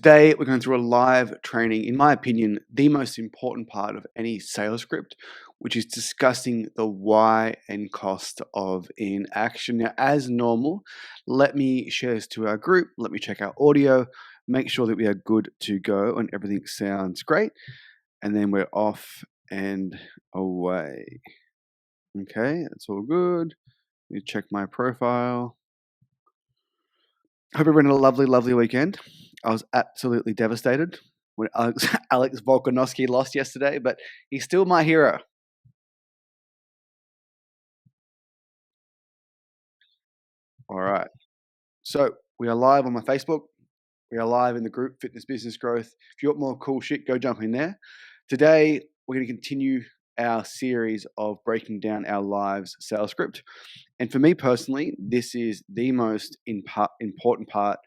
Today, we're going through a live training, in my opinion, the most important part of any sales script, which is discussing the why and cost of inaction. Now, as normal, let me share this to our group. Let me check our audio, make sure that we are good to go and everything sounds great. And then we're off and away. Okay, that's all good. Let me check my profile. Hope everyone had a lovely, lovely weekend. I was absolutely devastated when Alex Volkanovski lost yesterday, but he's still my hero. All right. So we are live on my Facebook. We are live in the group Fitness Business Growth. If you want more cool shit, go jump in there. Today, we're going to continue our series of breaking down our lives sales script. And for me personally, this is the most important part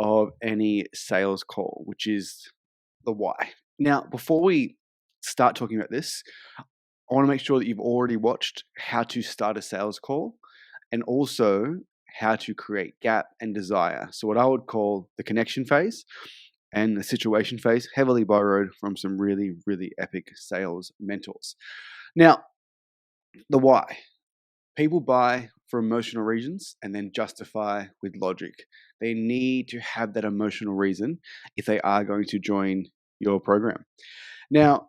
of any sales call, which is the why. Now, before we start talking about this, I want to make sure that you've already watched how to start a sales call and also how to create gap and desire. So what I would call the connection phase and the situation phase, heavily borrowed from some really, really epic sales mentors. Now, the why. People buy for emotional reasons and then justify with logic. They need to have that emotional reason if they are going to join your program. Now,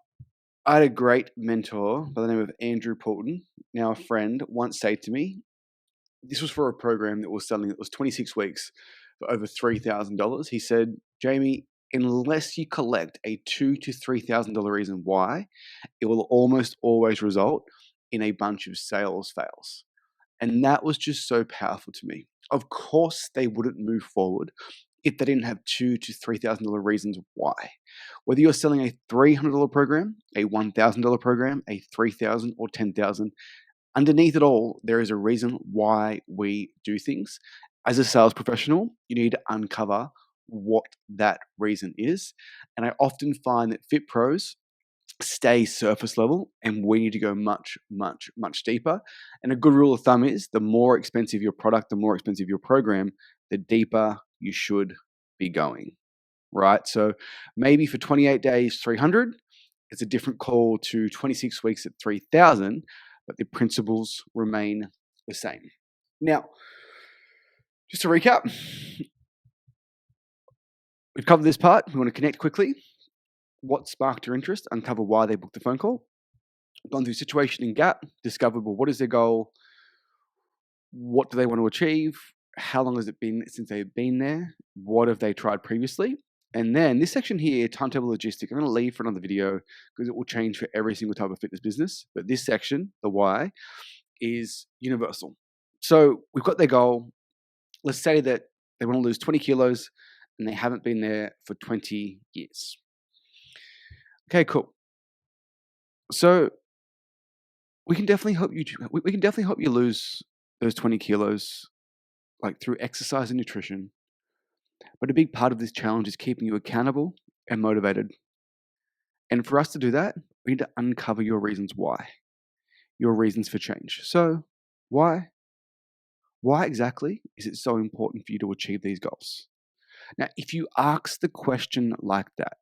I had a great mentor by the name of Andrew Poulton, now a friend, once said to me, this was for a program that was selling, it was 26 weeks for over $3,000. He said, Jayme, unless you collect a $2,000 to $3,000 reason why, it will almost always result in a bunch of sales fails. And that was just so powerful to me. Of course, they wouldn't move forward if they didn't have $2,000 to $3,000 reasons why. Whether you're selling a $300 program, a $1,000 program, a $3,000 or $10,000, underneath it all, there is a reason why we do things. As a sales professional, you need to uncover what that reason is. And I often find that fit pros stay surface level and we need to go much, much, much deeper. And a good rule of thumb is the more expensive your product, the more expensive your program, the deeper you should be going, right? So maybe for 28 days, 300, it's a different call to 26 weeks at 3,000, but the principles remain the same. Now, just to recap, we've covered this part. We want to connect quickly. What sparked your interest, uncover why they booked the phone call, gone through situation and gap, discovered, well, what is their goal, what do they want to achieve, how long has it been since they've been there, what have they tried previously, and then this section here, timetable logistic, I'm going to leave for another video because it will change for every single type of fitness business, but this section, the why, is universal. So we've got their goal. Let's say that they want to lose 20 kilos and they haven't been there for 20 years. Okay, cool. So we can definitely help you. We can definitely help you lose those 20 kilos, like through exercise and nutrition. But a big part of this challenge is keeping you accountable and motivated. And for us to do that, we need to uncover your reasons why, your reasons for change. So why? Why exactly is it so important for you to achieve these goals? Now, if you ask the question like that,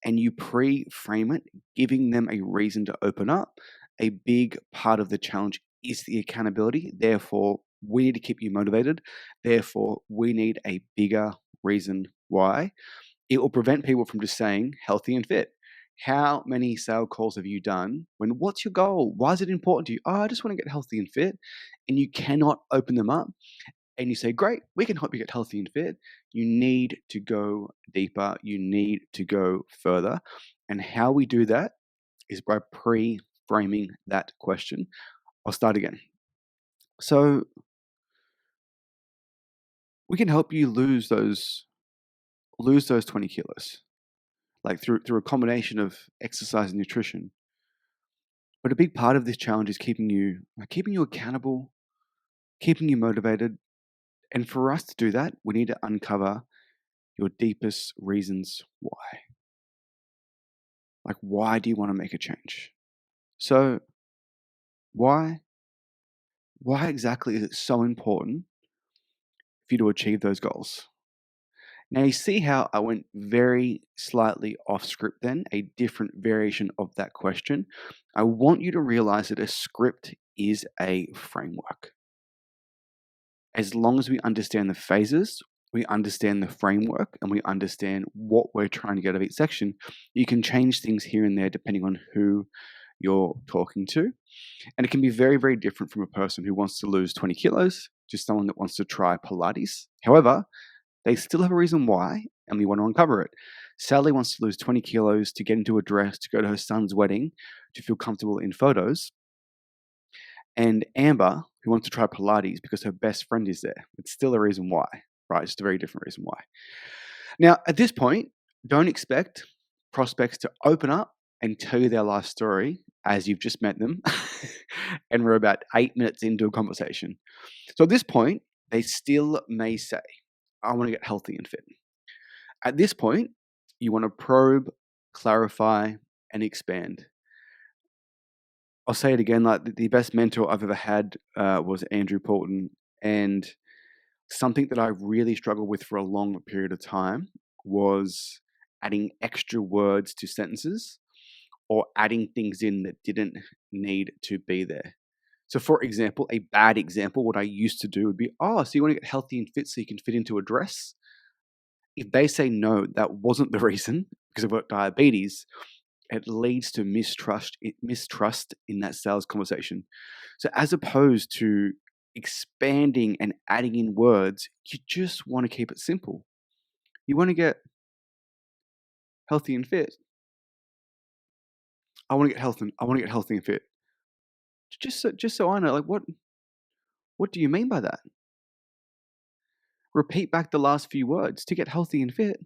and you pre-frame it, giving them a reason to open up, a big part of the challenge is the accountability. Therefore, we need to keep you motivated. Therefore, we need a bigger reason why. It will prevent people from just saying healthy and fit. How many sale calls have you done when what's your goal? Why is it important to you? Oh, I just want to get healthy and fit. And you cannot open them up. And you say, great, we can help you get healthy and fit. You need to go deeper. You need to go further. And how we do that is by pre-framing that question. I'll start again. So we can help you lose those 20 kilos, like through a combination of exercise and nutrition. But a big part of this challenge is keeping you accountable, keeping you motivated. And for us to do that, we need to uncover your deepest reasons why. Like, why do you want to make a change? So, why exactly is it so important for you to achieve those goals? Now, you see how I went very slightly off script then, a different variation of that question. I want you to realize that a script is a framework. As long as we understand the phases, we understand the framework, and we understand what we're trying to get out of each section, you can change things here and there depending on who you're talking to. And it can be very, very different from a person who wants to lose 20 kilos to someone that wants to try Pilates. However, they still have a reason why, and we want to uncover it. Sally wants to lose 20 kilos to get into a dress to go to her son's wedding to feel comfortable in photos. And Amber, who wants to try Pilates because her best friend is there. It's still a reason why, right? It's just a very different reason why. Now, at this point, don't expect prospects to open up and tell you their life story as you've just met them and we're about 8 minutes into a conversation. So at this point, they still may say, I want to get healthy and fit. At this point, you want to probe, clarify, and expand. I'll say it again, like the best mentor I've ever had was Andrew Poulton. And something that I really struggled with for a long period of time was adding extra words to sentences or adding things in that didn't need to be there. So for example, a bad example, what I used to do would be, oh, so you want to get healthy and fit so you can fit into a dress? If they say no, that wasn't the reason because I've got diabetes, it leads to mistrust in that sales conversation. So as opposed to expanding and adding in words, you just want to keep it simple. You want to get healthy and fit. I want to get healthy and fit. Just so I know, like what do you mean by that? Repeat back the last few words to get healthy and fit.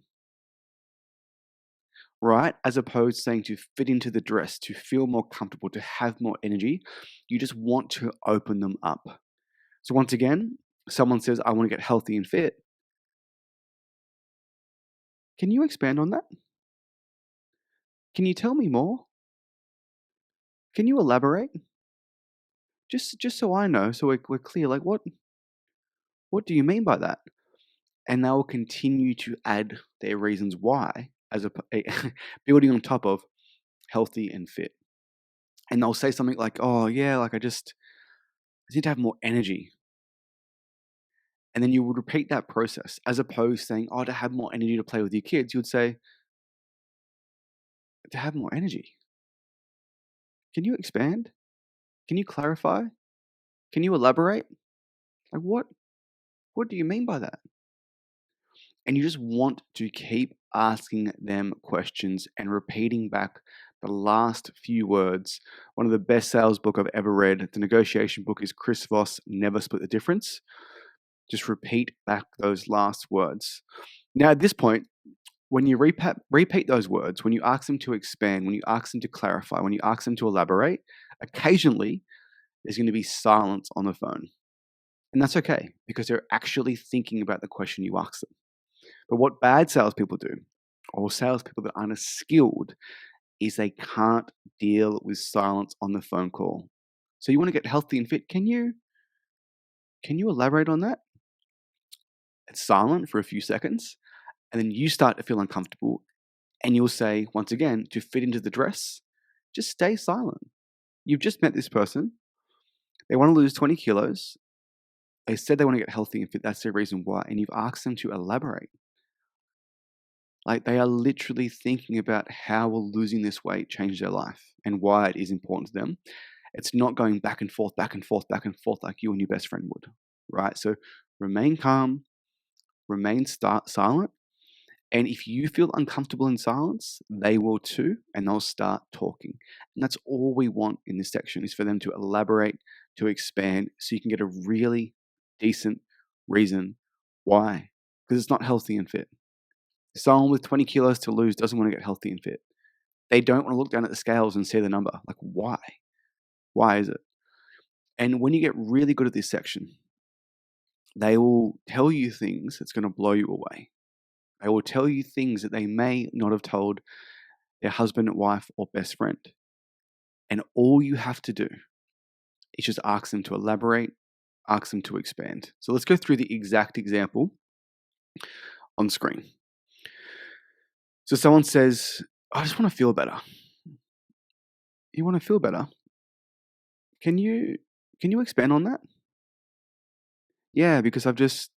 Right? As opposed to saying to fit into the dress, to feel more comfortable, to have more energy. You just want to open them up. So once again, someone says, I want to get healthy and fit. Can you expand on that? Can you tell me more? Can you elaborate? Just so I know, so we're clear, like what do you mean by that? And they will continue to add their reasons why as a building on top of healthy and fit. And they'll say something like, oh yeah, like I need to have more energy. And then you would repeat that process as opposed to saying, oh, to have more energy to play with your kids, you would say, to have more energy. Can you expand? Can you clarify? Can you elaborate? Like what do you mean by that? And you just want to keep asking them questions and repeating back the last few words. One of the best sales book I've ever read, the negotiation book, is Chris Voss, Never Split the Difference. Just repeat back those last words. Now, at this point, when you repeat those words, when you ask them to expand, when you ask them to clarify, when you ask them to elaborate, occasionally there's going to be silence on the phone. And that's okay because they're actually thinking about the question you ask them. But what bad salespeople do, or salespeople that aren't as skilled, is they can't deal with silence on the phone call. So you want to get healthy and fit. Can you elaborate on that? It's silent for a few seconds, and then you start to feel uncomfortable, and you'll say, once again, to fit into the dress, just stay silent. You've just met this person. They want to lose 20 kilos. They said they want to get healthy and fit. That's their reason why. And you've asked them to elaborate. Like they are literally thinking about how will losing this weight change their life and why it is important to them. It's not going back and forth like you and your best friend would, right? So remain calm, remain silent. And if you feel uncomfortable in silence, they will too, and they'll start talking. And that's all we want in this section is for them to elaborate, to expand, so you can get a really decent reason why. Because it's not healthy and fit. Someone with 20 kilos to lose doesn't want to get healthy and fit. They don't want to look down at the scales and see the number. Like, why? Why is it? And when you get really good at this section, they will tell you things that's going to blow you away. They will tell you things that they may not have told their husband, wife, or best friend. And all you have to do is just ask them to elaborate, ask them to expand. So let's go through the exact example on screen. So someone says, I just want to feel better. You want to feel better? Can you expand on that? Yeah, because I've just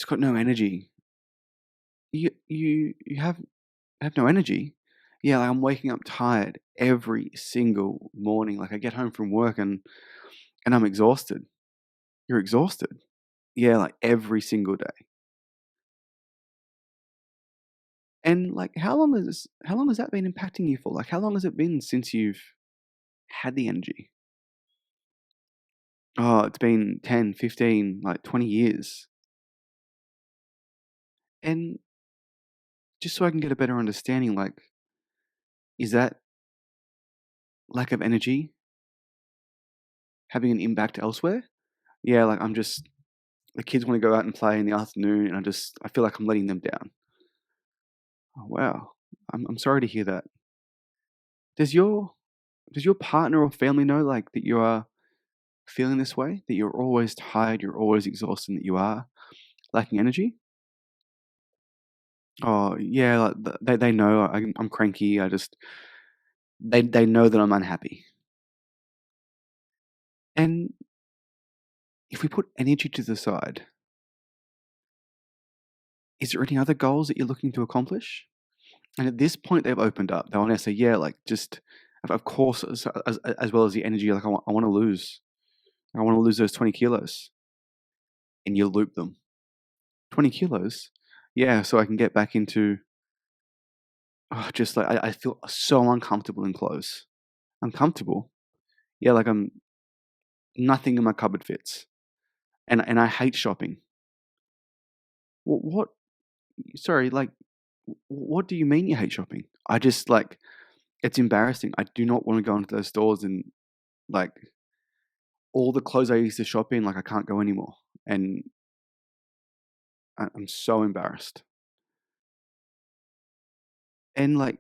got no energy. You have no energy. Yeah, like I'm waking up tired every single morning. Like I get home from work and I'm exhausted. You're exhausted. Yeah, like every single day. And like how long has that been impacting you for? Like how long has it been since you've had the energy? Oh, it's been 10, 15, like 20 years. And just so I can get a better understanding, like, is that lack of energy having an impact elsewhere? Yeah, like the kids want to go out and play in the afternoon and I feel like I'm letting them down. Oh wow. I'm sorry to hear that. Does your partner or family know like that you are feeling this way? That you're always tired, you're always exhausted, and that you are lacking energy? Oh yeah, like they know I'm cranky. They know that I'm unhappy. And if we put energy to the side, is there any other goals that you're looking to accomplish? And at this point, they've opened up. They want to say, yeah, like just of course, as well as the energy, like I want to lose. I want to lose those 20 kilos, and you loop them. 20 kilos, yeah, so I can get back into just like I feel so uncomfortable in clothes. Uncomfortable, yeah, like I'm nothing in my cupboard fits, and I hate shopping. What? Sorry, like what do you mean you hate shopping? I just like it's embarrassing. I do not want to go into those stores and like all the clothes I used to shop in, like I can't go anymore, and I'm so embarrassed. And like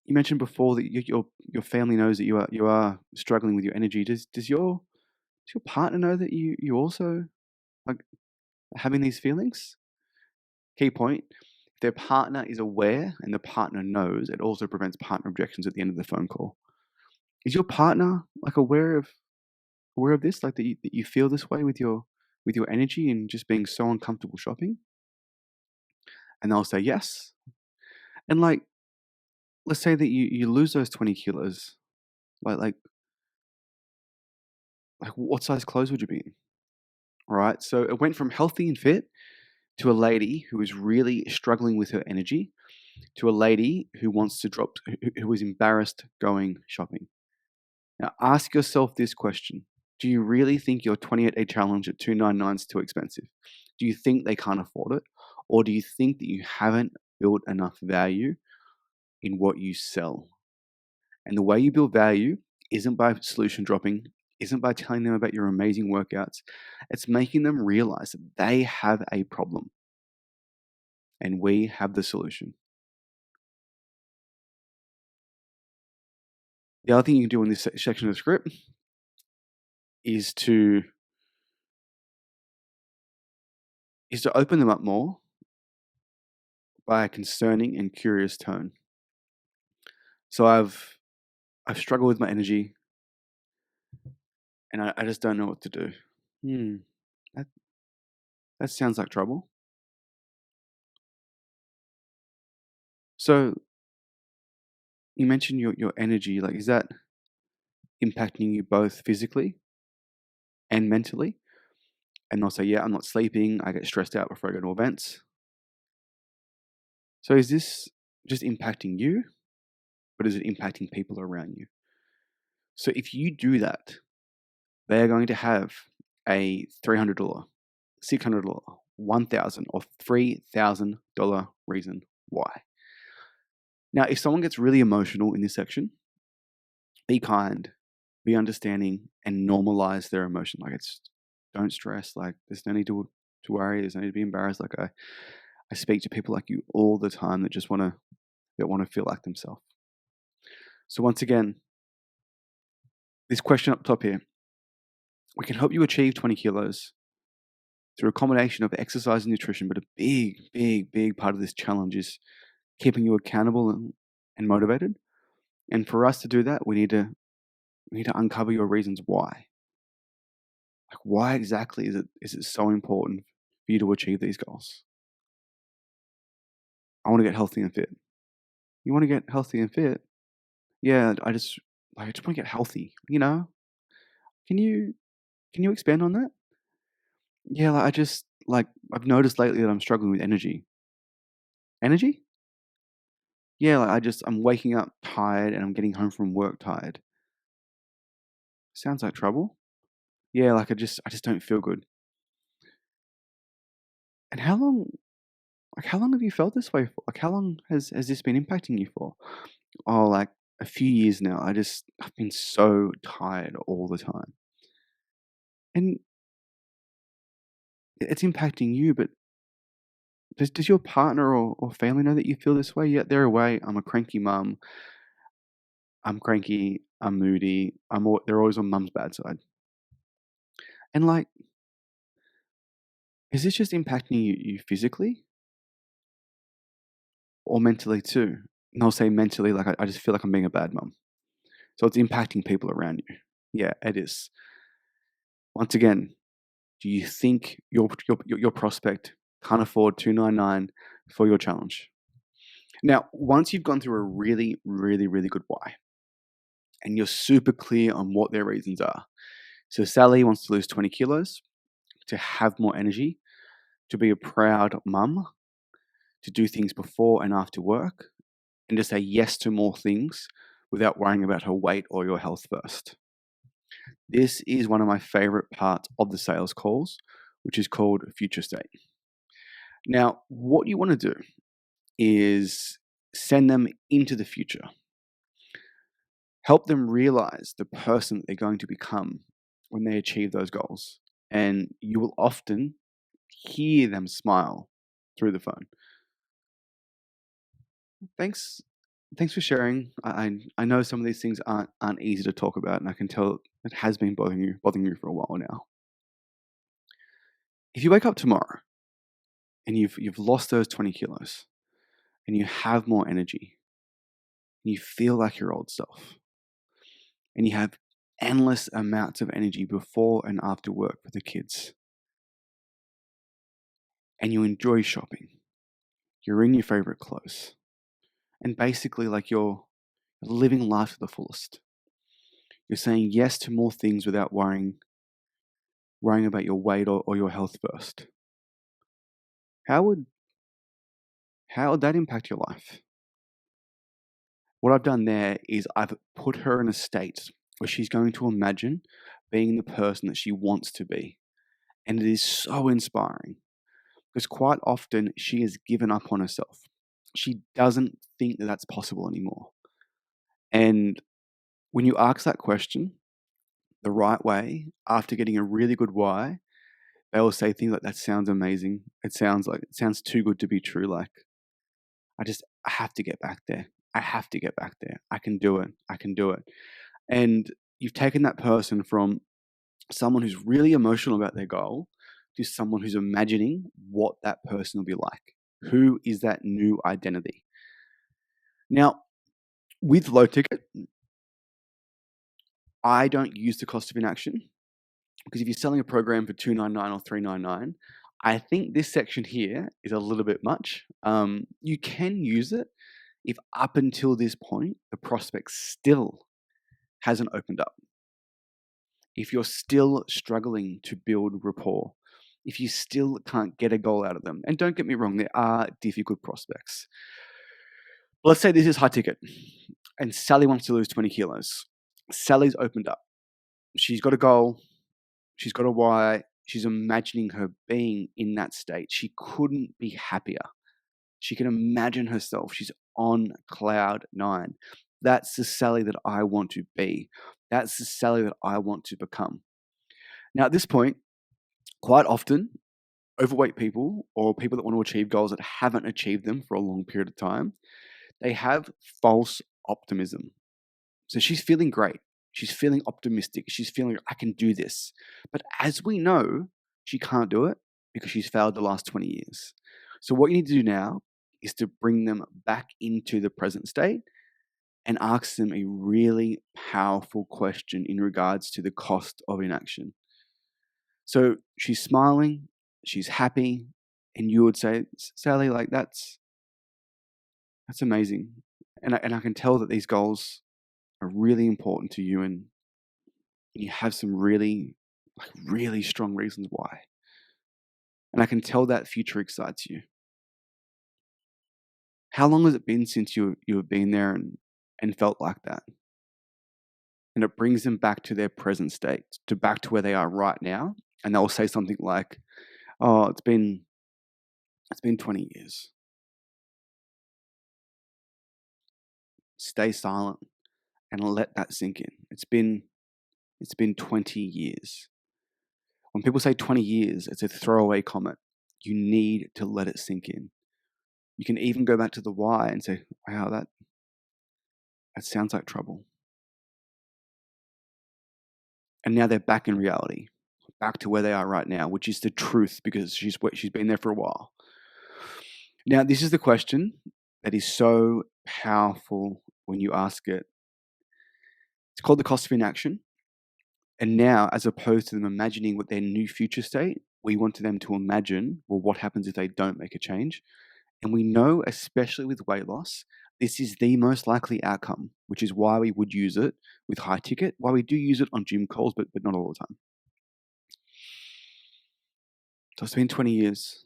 you mentioned before that your family knows that you are struggling with your energy. Does your partner know that you also like having these feelings? Key point: if their partner is aware and the partner knows, it also prevents partner objections at the end of the phone call. Is your partner like aware of this, like that you feel this way with your energy and just being so uncomfortable shopping? And they'll say yes. And like, let's say that you lose those 20 kilos. Like like like what size clothes would you be in? All right. So it went from healthy and fit to a lady who is really struggling with her energy to a lady who wants to drop who is embarrassed going shopping. Now ask yourself this question. Do you really think your 28-day challenge at 299 is too expensive? Do you think they can't afford it? Or do you think that you haven't built enough value in what you sell? And the way you build value isn't by solution dropping, isn't by telling them about your amazing workouts. It's making them realize that they have a problem and we have the solution. The other thing you can do in this section of the script is to open them up more by a concerning and curious tone. So I've struggled with my energy and I just don't know what to do. That that sounds like trouble. So you mentioned your energy, like is that impacting you both physically and mentally? And they'll say, yeah, I'm not sleeping. I get stressed out before I go to events. So is this just impacting you, but is it impacting people around you? So if you do that, they are going to have a $300, $600, $1,000, or $3,000 reason why. Now, if someone gets really emotional in this section, be kind, be understanding, and normalize their emotion. Like don't stress. Like there's no need to worry. There's no need to be embarrassed. Like I speak to people like you all the time that just want to feel like themselves. So once again, this question up top here, we can help you achieve 20 kilos through a combination of exercise and nutrition, but a big part of this challenge is keeping you accountable and motivated. And for us to do that, we need to uncover your reasons why. Like, why exactly is it so important for you to achieve these goals? I want to get healthy and fit. You want to get healthy and fit? Yeah, I just want to get healthy. Can you expand on that? Yeah, I've noticed lately that I'm struggling with energy. Energy? Yeah, I'm waking up tired and I'm getting home from work tired. Sounds like trouble. Yeah, I just don't feel good. And how long have you felt this way for? Like, how long has this been impacting you for? Oh, like a few years now. I've been so tired all the time. And it's impacting you, but does your partner or family know that you feel this way? Yeah, they're away. I'm a cranky mum. I'm cranky. I'm moody. They're always on mum's bad side. And like, is this just impacting you physically or mentally too? And I'll say mentally, like I just feel like I'm being a bad mum. So it's impacting people around you. Yeah, it is. Once again, do you think your prospect can't afford $299 for your challenge? Now, once you've gone through a really good why, and you're super clear on what their reasons are. So Sally wants to lose 20 kilos, to have more energy, to be a proud mum, to do things before and after work, and to say yes to more things without worrying about her weight or your health first. This is one of my favorite parts of the sales calls, which is called future state. Now, what you want to do is send them into the future. Help them realize the person that they're going to become when they achieve those goals. And you will often hear them smile through the phone. Thanks for sharing. I know some of these things aren't easy to talk about, and I can tell it has been bothering you for a while now. If you wake up tomorrow and you've lost those 20 kilos and you have more energy and you feel like your old self and you have endless amounts of energy before and after work with the kids and you enjoy shopping, you're in your favorite clothes, and basically like you're living life to the fullest. You're saying yes to more things without worrying about your weight or your health first. How would that impact your life? What I've done there is I've put her in a state where she's going to imagine being the person that she wants to be. And it is so inspiring because quite often she has given up on herself. She doesn't think that that's possible anymore. And when you ask that question the right way, after getting a really good why, they will say things like, "That sounds amazing. It sounds too good to be true. Like, I have to get back there. I have to get back there. I can do it. I can do it." And you've taken that person from someone who's really emotional about their goal to someone who's imagining what that person will be like. Who is that new identity? Now, with low ticket, I don't use the cost of inaction because if you're selling a program for $299 or $399, I think this section here is a little bit much. You can use it if up until this point the prospect still hasn't opened up. If you're still struggling to build rapport, if you still can't get a goal out of them, and don't get me wrong, there are difficult prospects. Let's say this is high ticket and Sally wants to lose 20 kilos. Sally's opened up. She's got a goal. She's got a why. She's imagining her being in that state. She couldn't be happier. She can imagine herself. She's on cloud 9. That's the Sally that I want to be. That's the Sally that I want to become. Now, at this point, quite often, overweight people or people that want to achieve goals that haven't achieved them for a long period of time, they have false optimism. So she's feeling great. She's feeling optimistic. She's feeling, I can do this. But as we know, she can't do it because she's failed the last 20 years. So what you need to do now is to bring them back into the present state and ask them a really powerful question in regards to the cost of inaction. So she's smiling, she's happy, and you would say, Sally, like that's amazing. And I can tell that these goals are really important to you, and you have some really, really strong reasons why. And I can tell that future excites you. How long has it been since you have been there and felt like that? And it brings them back to their present state, to back to where they are right now. And they'll say something like, oh, it's been 20 years. Stay silent and let that sink in. It's been 20 years. When people say 20 years, it's a throwaway comment. You need to let it sink in. You can even go back to the why and say, wow, that sounds like trouble. And now they're back in reality, back to where they are right now, which is the truth, because she's been there for a while. Now, this is the question that is so powerful when you ask it. It's called the cost of inaction. And now, as opposed to them imagining what their new future state, we want them to imagine, well, what happens if they don't make a change? And we know, especially with weight loss, this is the most likely outcome, which is why we would use it with high ticket, why we do use it on gym calls, but not all the time. So it's been 20 years.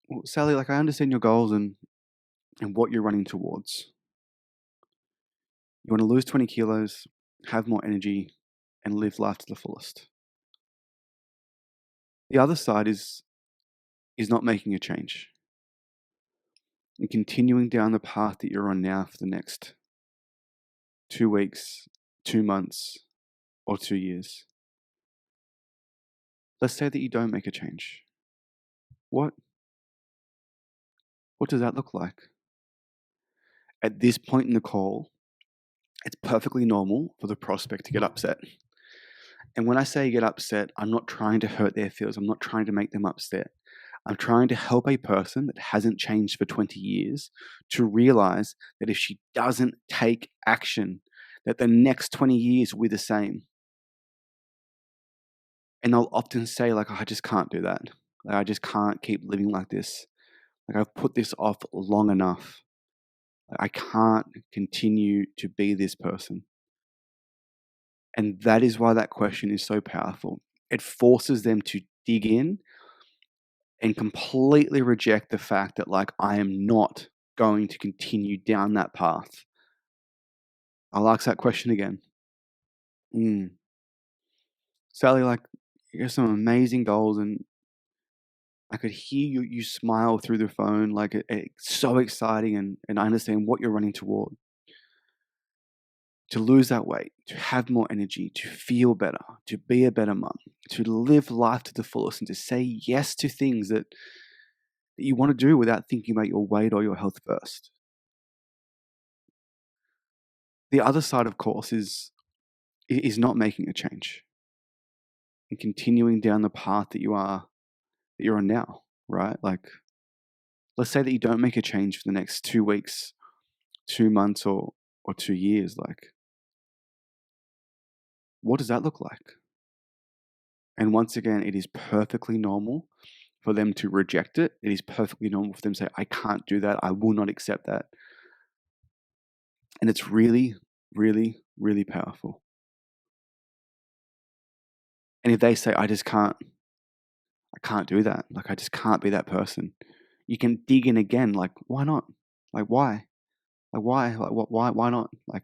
Well, Sally, like I understand your goals and what you're running towards. You want to lose 20 kilos, have more energy, and live life to the fullest. The other side is not making a change and continuing down the path that you're on now for the next 2 weeks, 2 months, or 2 years. Let's say that you don't make a change. What does that look like? At this point in the call, it's perfectly normal for the prospect to get upset. And when I say get upset, I'm not trying to hurt their feelings. I'm not trying to make them upset. I'm trying to help a person that hasn't changed for 20 years to realize that if she doesn't take action, that the next 20 years will be the same. And they'll often say, like, oh, I just can't do that. Like, I just can't keep living like this. Like, I've put this off long enough. Like, I can't continue to be this person. And that is why that question is so powerful. It forces them to dig in and completely reject the fact that, like, I am not going to continue down that path. I'll ask that question again. Sally, like, you have some amazing goals, and I could hear you smile through the phone, like it's so exciting, and I understand what you're running toward. To lose that weight, to have more energy, to feel better, to be a better mum, to live life to the fullest, and to say yes to things that you want to do without thinking about your weight or your health first. The other side, of course, is not making a change and continuing down the path that you're on now, right? Like, let's say that you don't make a change for the next 2 weeks, 2 months, or 2 years. Like, what does that look like? And once again, it is perfectly normal for them to reject it. It is perfectly normal for them to say, I can't do that. I will not accept that. And it's really, really, really powerful. And if they say, I can't do that. Like, I just can't be that person. You can dig in again. Like, why not? Like, why? Like, why? Like, why not? Like,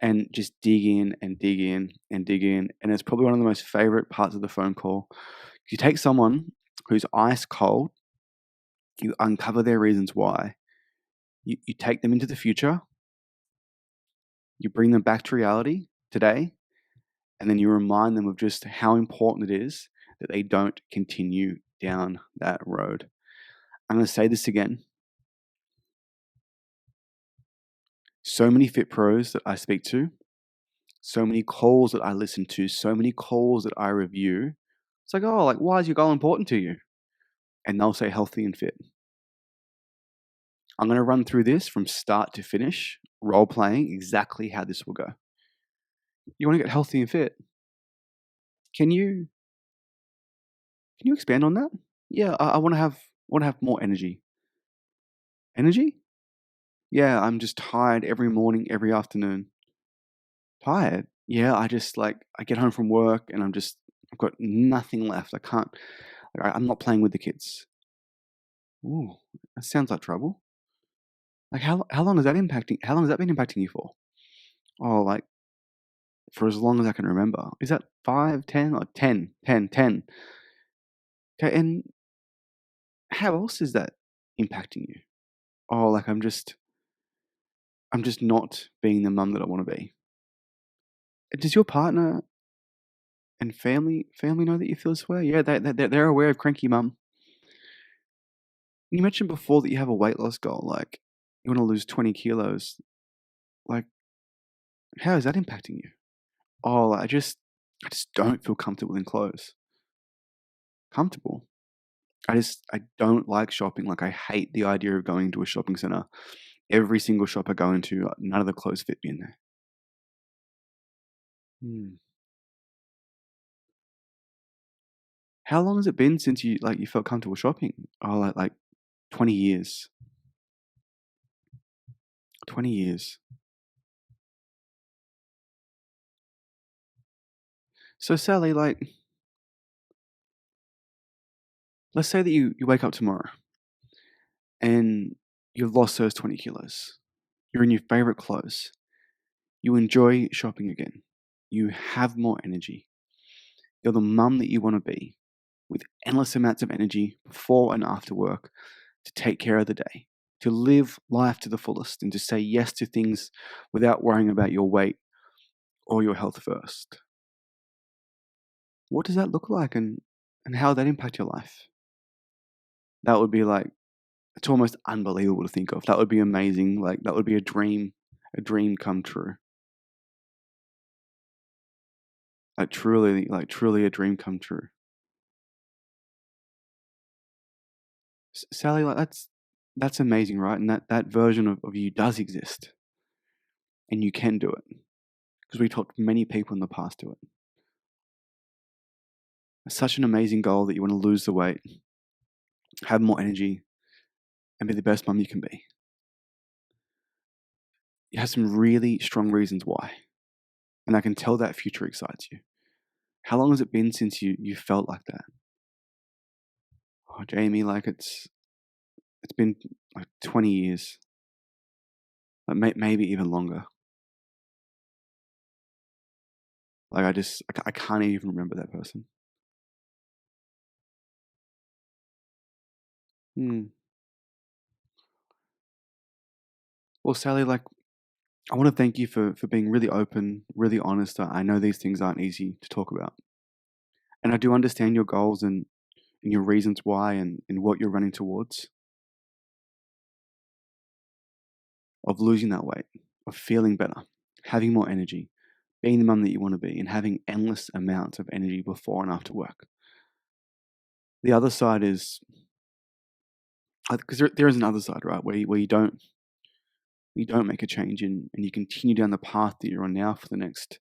and just dig in and dig in and dig in. And it's probably one of the most favorite parts of the phone call. You take someone who's ice cold, you uncover their reasons why. You take them into the future, you bring them back to reality today, and then you remind them of just how important it is that they don't continue down that road. I'm going to say this again. So many fit pros that I speak to so many calls that I listen to, so many calls that I review. It's like, oh, like, why is your goal important to you? And they'll say healthy and fit. I'm going to run through this from start to finish, role playing exactly how this will go. You want to get healthy and fit? Can you expand on that? Yeah, I want to have more energy. Energy? Yeah, I'm just tired every morning, every afternoon. Tired? Yeah, I just I get home from work and I've got nothing left. I can't. I'm not playing with the kids. Ooh, that sounds like trouble. Like how long is that impacting? How long has that been impacting you for? Oh, like for as long as I can remember. Is that 5, 10, or 10, 10, 10? Okay, and how else is that impacting you? Oh, like I'm just not being the mum that I want to be. Does your partner and family know that you feel this way? Yeah, they're aware of cranky mum. You mentioned before that you have a weight loss goal, like you want to lose 20 kilos. Like, how is that impacting you? Oh, I just don't feel comfortable in clothes. Comfortable. I don't like shopping. Like, I hate the idea of going to a shopping center. Every single shop I go into, none of the clothes fit me in there. Hmm. How long has it been since you felt comfortable shopping? Oh, like 20 years. 20 years. So Sally, let's say that you wake up tomorrow and you've lost those 20 kilos. You're in your favorite clothes. You enjoy shopping again. You have more energy. You're the mum that you want to be, with endless amounts of energy before and after work to take care of the day, to live life to the fullest, and to say yes to things without worrying about your weight or your health first. What does that look like, and how would that impact your life? That would be it's almost unbelievable to think of. That would be amazing. Like, that would be a dream come true. Truly a dream come true. Sally, that's amazing, right? And that version of you does exist, and you can do it because we talked to many people in the past do it. It's such an amazing goal that you want to lose the weight, have more energy, and be the best mum you can be. You have some really strong reasons why, and I can tell that future excites you. How long has it been since you felt like that? Oh, Jayme, it's been like 20 years, maybe even longer. I can't even remember that person. Hmm. Well, Sally, I want to thank you for being really open, really honest. I know these things aren't easy to talk about, and I do understand your goals and your reasons why and what you're running towards, of losing that weight, of feeling better, having more energy, being the mum that you want to be, and having endless amounts of energy before and after work. The other side is, because there is another side, right, where you don't make a change and you continue down the path that you're on now for the next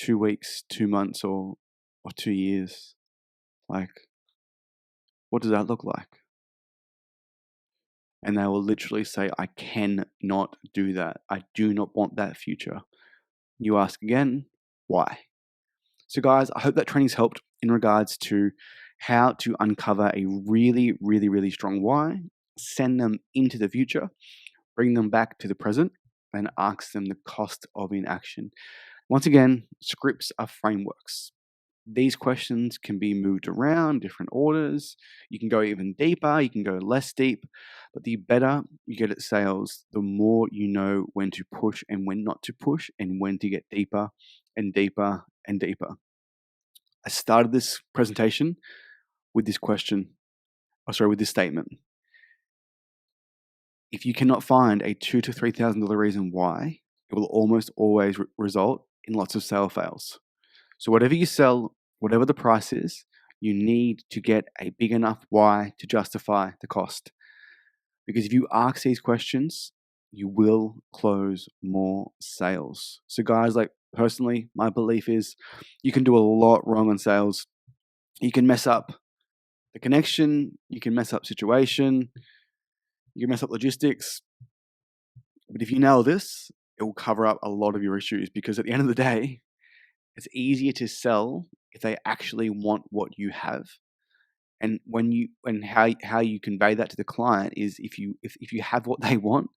2 weeks, 2 months, or 2 years. Like, what does that look like? And they will literally say, I cannot do that. I do not want that future. You ask again, why? So, guys, I hope that training's helped in regards to how to uncover a really, really, really strong why, send them into the future, bring them back to the present, and ask them the cost of inaction. Once again, scripts are frameworks. These questions can be moved around, different orders. You can go even deeper, you can go less deep. But the better you get at sales, the more you know when to push and when not to push, and when to get deeper and deeper and deeper. I started this presentation with this question, with this statement. If you cannot find a $2,000 to $3,000 reason why, it will almost always result in lots of sale fails. So whatever you sell, whatever the price is, you need to get a big enough why to justify the cost. Because if you ask these questions, you will close more sales. So guys, like personally, my belief is you can do a lot wrong in sales. You can mess up the connection, you can mess up situation, you can mess up logistics. But if you nail this, it will cover up a lot of your issues, because at the end of the day, it's easier to sell if they actually want what you have. And how you convey that to the client is if you have what they want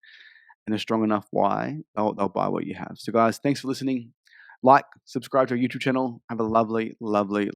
and a strong enough why, they'll buy what you have. So guys, thanks for listening. Like, subscribe to our YouTube channel. Have a lovely, lovely